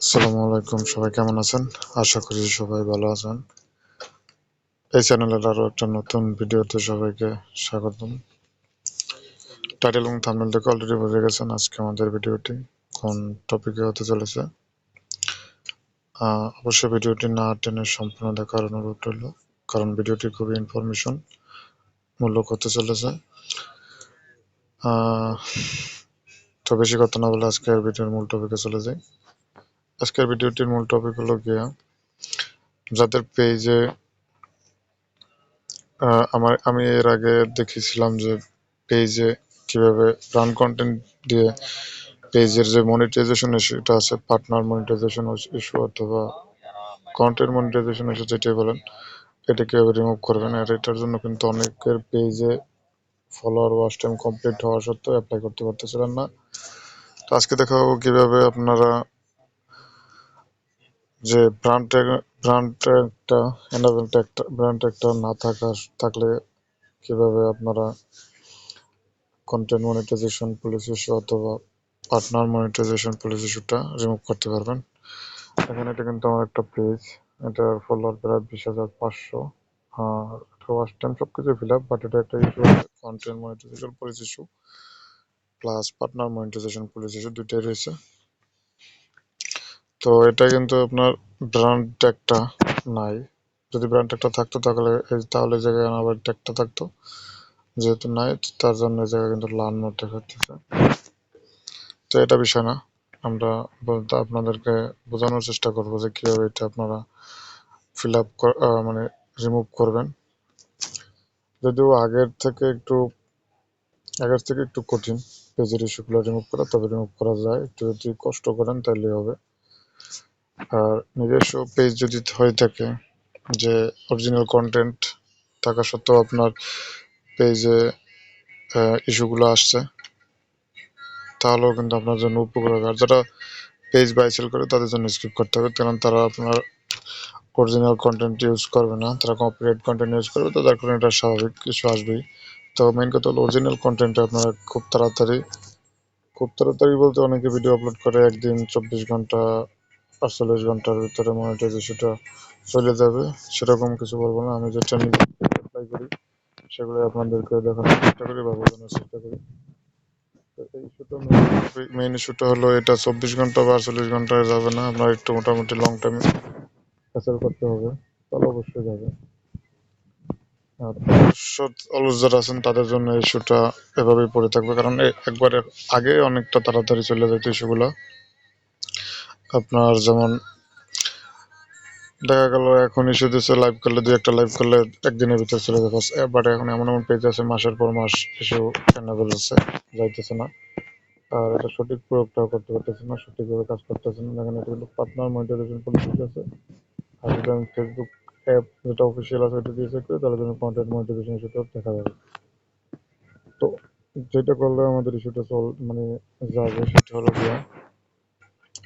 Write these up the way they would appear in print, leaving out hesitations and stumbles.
আসসালামু আলাইকুম, সবাই কেমন আছেন? আশা করি সবাই ভালো আছেন। এই চ্যানেলের আরো একটা নতুন ভিডিওতে সবাইকে স্বাগতম। টাইটেল এবং থাম্বনেল দেখে অলরেডি বুঝে গেছেন আজকে আমাদের ভিডিওটি কোন টপিকে হতে চলেছে। অবশ্যই ভিডিওটি না টেনে সম্পূর্ণ দেখার অনুরোধ রইল, কারণ ভিডিওটি খুবই ইনফরমেশন মূলক হতে চলেছে। তো বেশি কথা না বলে আজকের ভিডিওর মূল টপিকে চলে যাই। আজকের ভিডিওটির মূল টপিক হলো গিয়া, যাদের পেজে আমি এর আগে দেখেছিলাম যে পেজে কিভাবে ব্র্যান্ড কন্টেন্ট দিয়ে পেজের যে মনিটাইজেশন ইস্যুটা আছে, পার্টনার মনিটাইজেশন ইস্যু অথবা কন্টেন্ট মনিটাইজেশন ইস্যু যেটাই বলেন, এটা কিভাবে রিমুভ করবেন। আর এটার জন্য কিন্তু অনেকের পেজে ফলোয়ার ওয়াচ টাইম কমপ্লিট হওয়া সত্ত্বেও অ্যাপ্লাই করতে পারতেছিলেন না। তো আজকে দেখাবো কিভাবে আপনারা যে ব্র্যান্ড ট্যাগটা না থাকলে কিভাবে আপনারা কন্টেন্ট মনিটাইজেশন পলিসি ইস্যু অথবা পার্টনার মনিটাইজেশন পলিসি ইস্যুটা রিমুভ করতে পারবেন। এখানে এটা কিন্তু আমার একটা পেজ, এটার ফলোয়ার প্রায় 20,500, আর ওয়াচ টাইম সবকিছু ফিল আপ, বাট এটা একটা ইস্যু আছে, content monetization policy issue plus partner monetization policy issue দুইটাই রয়েছে। তো এটা কিন্তু আপনার ব্র্যান্ড ট্যাগটা নাই। যদি ব্র্যান্ড ট্যাগটা থাকতো তাহলে জায়গায় আবার ট্যাগটা থাকতো, যেহেতু নাই তার জন্য এই জায়গায় কিন্তু লার্ন মোড দেখাচ্ছে। তো এটা বিষয় না, আমরা আপনাদেরকে বোঝানোর চেষ্টা করবো যে কীভাবে এটা আপনারা ফিল আপ মানে রিমুভ করবেন। যদিও আগের থেকে একটু কঠিন পেজের ইস্যুগুলো রিমুভ করা, তবে রিমুভ করা যায়। একটু যদি কষ্ট করেন তাহলে হবে। আর নিজস্ব পেজ যদি হয়ে থাকে যে অরিজিনাল কন্টেন্ট থাকা সত্ত্বেও আপনার পেজে ইস্যুগুলো আসছে, তাহলেও কিন্তু আপনার জন্য উপকার হবে। আর যারা পেজ বাই সেল করে তাদের জন্য স্কিপ করতে হবে, কারণ তারা আপনার অরিজিনাল কন্টেন্ট ইউজ করবে না, তারা কপিরাইট কন্টেন্ট ইউজ করবে। তো যার কারণে এটা স্বাভাবিক, কিছু আসবেই। তো মেইন কথা হলো অরিজিনাল কন্টেন্টে আপনারা খুব তাড়াতাড়ি বলতে অনেকে ভিডিও আপলোড করে একদিন 24 ঘন্টা 48 ঘন্টার ভিতরে মনিটাইজেশনটা চলে যাবে, সেরকম কিছু বলবো না। আমি যেটা নিজে অ্যাপ্লাই করি সেগুলো আপনাদেরকে দেখানোর চেষ্টা করি বা বোঝানোর চেষ্টা করি। তো এই ইস্যুটা মেইন ইস্যুটা হলো এটা 24 ঘন্টা বা 48 ঘন্টায় যাবে না, আপনার একটু মোটামুটি লং টাইমে হ্যাসেল করতে হবে, তাহলে অবশ্যই যাবে। আর অলস যারা আছেন তাদের জন্য ইস্যুটা এভাবেই পড়ে থাকবে, কারণ একবারে আগে অনেকটা তাড়াতাড়ি চলে যেত ইস্যুগুলো। আপনার যেমন দেখা গেল এখন ইস্যু দিচ্ছে, লাইভ করলে একটা লাইভ করলে একদিনের ভিতরে চলে যাবে, বাট এখন এমন পেজ আছে মাসের পর মাস ইস্যু এনাবেল আছে, যাইতেছে না। আর এটা সঠিক প্রয়োগটাও করতে পারতেছে না, সঠিকভাবে কাজ করতেছে না। দেখেন এটা কিন্তু পার্টনার মনিটাইজেশন পলিসি আছে। আর যদি আমি ফেসবুক অ্যাপ যেটা অফিসিয়াল আছে ওইটা দিয়ে চেক করি, তাহলে কিন্তু কন্টেন্ট মনিটাইজেশন ইস্যুটা দেখা যাবে। তো যেটা করলে আমাদের ইস্যুটা যাবে সেটা হলো গিয়া,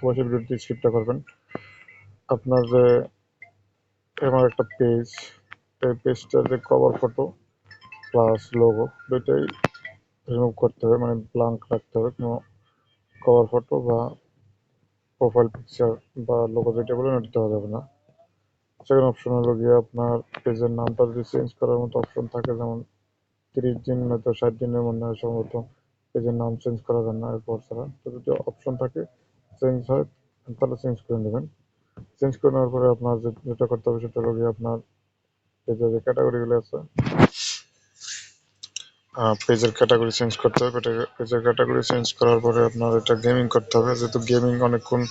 অবশ্যই ভিডিওটি স্কিপটা করবেন। আপনার যে আমার একটা পেজ, এই পেজটার যে কভার ফটো প্লাস লোগো দুইটাই রিমুভ করতে হবে, মানে ব্ল্যাঙ্ক রাখতে হবে। কোনো কভার ফটো বা প্রোফাইল পিকচার বা লোগো যেটা বলেন ওটা দেওয়া যাবে না। সেকেন্ড অপশন হলো গিয়ে আপনার পেজের নামটা যদি চেঞ্জ করার মতো অপশন থাকে, যেমন 30 দিন নয়তো 60 দিনের মধ্যে সম্ভবত পেজের নাম চেঞ্জ করা যায় না এরপর ছাড়া। তো যদি অপশন থাকে চেঞ্জ হয় তাহলে চেঞ্জ করে নেবেন। চেঞ্জ করে নেওয়ার পরে আপনার যেটা করতে হবে সেটা হলো গিয়ে আপনার পেজের যে ক্যাটাগরিগুলো আছে, পেজের ক্যাটাগরি চেঞ্জ করতে হবে। পেজের ক্যাটাগরি চেঞ্জ করার পরে আপনার এটা গেমিং করতে হবে, যেহেতু গেমিং অনেকক্ষণ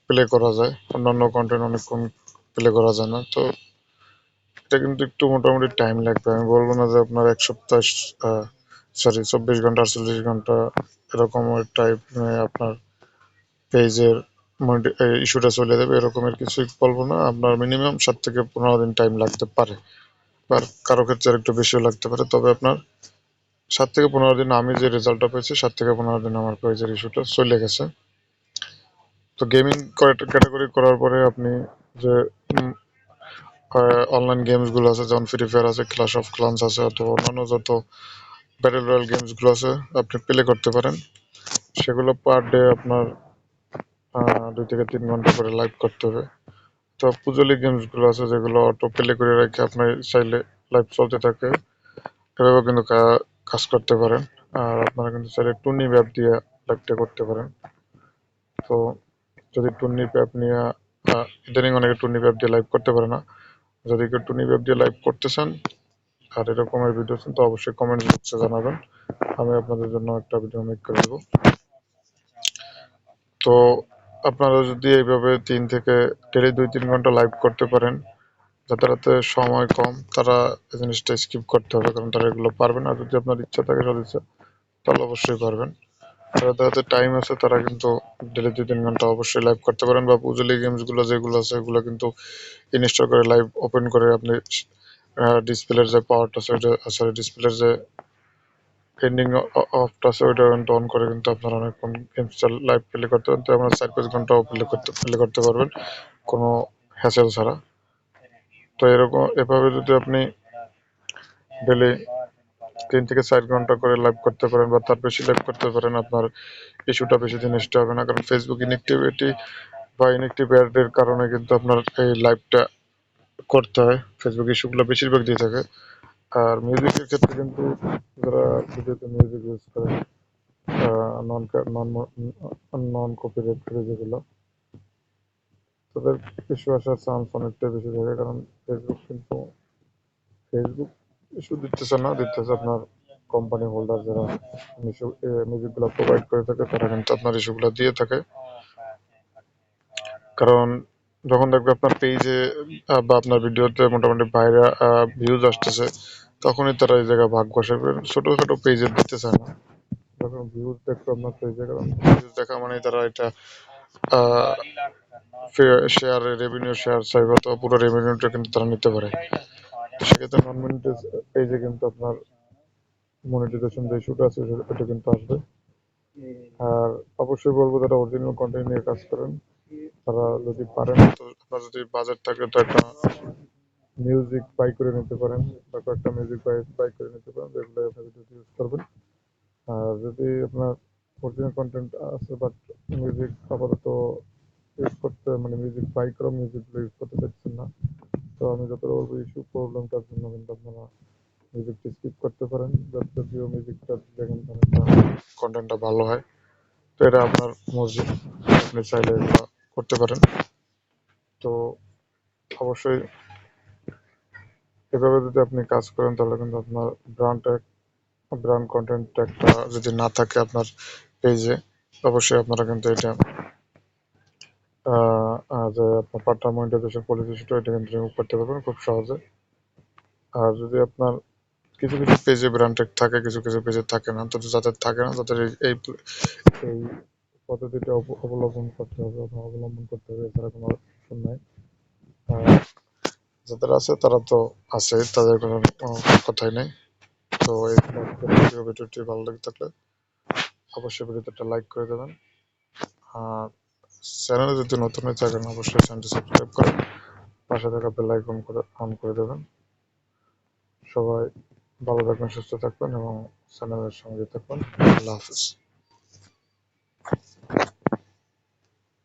প্লে করা যায়, অন্যান্য কন্টেন্ট অনেকক্ষণ প্লে করা যায় না। তো এটা কিন্তু একটু মোটামুটি টাইম লাগবে। আমি বলবো না যে আপনার 24 ঘন্টা 48 ঘন্টা এরকম টাইপ আপনার পেজের ইস্যুটা চলে যাবে, এরকমের কিছুই বলবো না। আপনার মিনিমাম 7 থেকে 15 দিন টাইম লাগতে পারে, বা কারো ক্ষেত্রে একটু বেশিও লাগতে পারে। তবে আপনার 7 থেকে 15 দিন, আমি যে রেজাল্টটা পেয়েছি 7 থেকে 15 দিন আমার পেজের ইস্যুটা চলে গেছে। তো গেমিং ক্যাটাগরি করার পরে আপনি যে অনলাইন গেমসগুলো আছে, যেমন ফ্রি ফায়ার আছে, ক্লাশ অফ ক্লান্স আছে, অথবা অন্যান্য যত ব্যাটেল রয়্যাল গেমসগুলো আছে আপনি প্লে করতে পারেন। সেগুলো পার ডে আপনার 2 থেকে 3 ঘন্টা করে লাইভ করতে হবে। তো পুজলি গেমসগুলো আছে যেগুলো অটো প্লে করে রেখে আপনি চাইলে লাইভ চলতে থাকে, এভাবে কিন্তু কাজ করতে পারেন। আর আপনারা কিন্তু চাইলে টুনি ম্যাপ দিয়ে লাইভটা করতে পারেন। তো যদি টুনি ম্যাপ নিয়ে ইদানিং অনেকে টুনি ম্যাপ দিয়ে লাইভ করতে পারে না, যদি কেউ টুনি ম্যাপ দিয়ে লাইভ করতে চান আর এরকমের ভিডিও চান তো অবশ্যই কমেন্ট বক্সে জানাবেন, আমি আপনাদের জন্য একটা ভিডিও মেক করে দেবো। তো আপনারা যদি এইভাবে 3 থেকে ডেলি 2-3 ঘন্টা লাইভ করতে পারেন, যাদের হাতে সময় কম তারা এই জিনিসটা স্কিপ করতে হবে, কারণ তারা এগুলো পারবে না। যদি আপনার ইচ্ছা থাকে সদিচ্ছা তাহলে অবশ্যই পারবেন। যাদের হাতে টাইম আছে তারা কিন্তু ডেলি 2-3 ঘন্টা অবশ্যই লাইভ করতে পারেন, বা পুজলি গেমসগুলো যেগুলো আছে এগুলো কিন্তু ইনস্টল করে লাইভ ওপেন করে আপনি ডিসপ্লের যে পাওয়ারটা আছে ওইটা, সরি ডিসপ্লের যে এন্ডিং অফটা আছে ওইটা কিন্তু অন করে কিন্তু আপনারা অনেকক্ষণ গেমস লাইভ প্লে করতে পারেন। তো আপনারা 4-5 ঘন্টাও প্লে করতে পারবেন কোনো হ্যাসেল ছাড়া। তো এরকম এভাবে যদি আপনি ডেলি 3 থেকে 4 ঘন্টা করে লাইভ করতে পারেন বা তার বেশি লাইভ করতে পারেন, আপনার ইস্যুটা বেশি দিন স্টে হবে না, কারণ ফেসবুক ইনএক্টিভিটি বা ইনএক্টিভ অ্যাডের কারণে কিন্তু আপনার এই লাইভটা করতে হয়। ফেসবুক ইস্যুগুলো বেশিরভাগ দিয়ে থাকে। আর মিউজিকের ক্ষেত্রে কিন্তু যারা ভিডিওতে মিউজিক ইউজ করে নন নন কপিরাইট ফ্রি যেগুলো, তাদের ইস্যু আসার চান্স অনেকটাই বেশি থাকে, কারণ ফেসবুক ইস্যু দিতেছে না, দিতেছে আপনার কোম্পানি হোল্ডার যারা মিউজিকগুলো প্রোভাইড করে থাকে তারা কিন্তু আপনার ইস্যুগুলো দিয়ে থাকে। কারণ যখন দেখবে আপনার পেজে বা আপনার ভিডিওতে মোটামুটি বাইরে ভিউজ আসতেছে, তখনই তারা এই জায়গায় ভাগ বসাবে। ছোটোখাটো পেজে দিতে চায় না, যখন ভিউজ দেখবে আপনার পেজে, কারণ ভিউজ দেখা মানে তারা এটা শেয়ার রেভিনিউ শেয়ার চাইবে, তো পুরো রেভিনিউটা কিন্তু তারা নিতে পারে। সেক্ষেত্রে নন মনিটাইজ পেজে কিন্তু আপনার মনিটাইজেশন যে ইস্যুটা আছে ওটা কিন্তু আসবে। আর অবশ্যই বলবো যারা অরিজিনাল কন্টেন্ট নিয়ে কাজ করেন তারা যদি পারেন, তো আপনার যদি বাজেট থাকে তো একটা মিউজিক বাই করে নিতে পারেন, বা কয়েকটা মিউজিক বাই করে নিতে পারেন যেগুলো আপনি ভিডিওতে ইউজ করবেন। আর যদি আপনার অরিজিনাল কন্টেন্ট আছে বাট মিউজিক আপাতত ইউজ করতে মানে মিউজিক বাই করা মিউজিকগুলো ইউজ করতে চাইছেন না, তো আমি যতটা বলবো ইস্যু প্রবলেমটার জন্য কিন্তু আপনারা মিউজিকটা স্কিপ করতে পারেন। যদিও মিউজিকটা দিলে কিন্তু অনেকটা কন্টেন্টটা ভালো হয়। তো এটা আপনার মর্জি, আপনি চাইলে এগুলো করতে পারেন। তো অবশ্যই এভাবে যদি আপনি কাজ করেন তাহলে কিন্তু আপনার ব্র্যান্ড কন্টেন্ট একটা যদি না থাকে আপনার পেজে, অবশ্যই আপনারা কিন্তু এটা যে আপনার পার্টনার মনিটাইজেশন পলিসি সেটা এটা কিন্তু রিমুভ করতে পারবেন খুব সহজে। আর যদি আপনার কিছু কিছু পেজে ব্র্যান্ড ট্যাগ থাকে, কিছু কিছু পেজে থাকে না, তো যাদের থাকে না তাদের এই এই পদ্ধতিটা অবলম্বন করতে হবে, এছাড়া কোনো অপশন নাই। আর যাদের আছে তারা তো আছে, তাদের কোনো কথাই নেই। তো এই ভিডিওটি ভালো লেগে থাকলে অবশ্যই ভিডিওতে একটা লাইক করে দেবেন। আর চ্যানেলে যদি নতুন হয়ে থাকেন অবশ্যই চ্যানেলটি সাবস্ক্রাইব করেন, পাশে থাকা বেল আইকন অন করে দেবেন। সবাই ভালো থাকবেন, সুস্থ থাকবেন এবং চ্যানেলের সঙ্গে থাকবেন। আল্লাহ হাফিজ।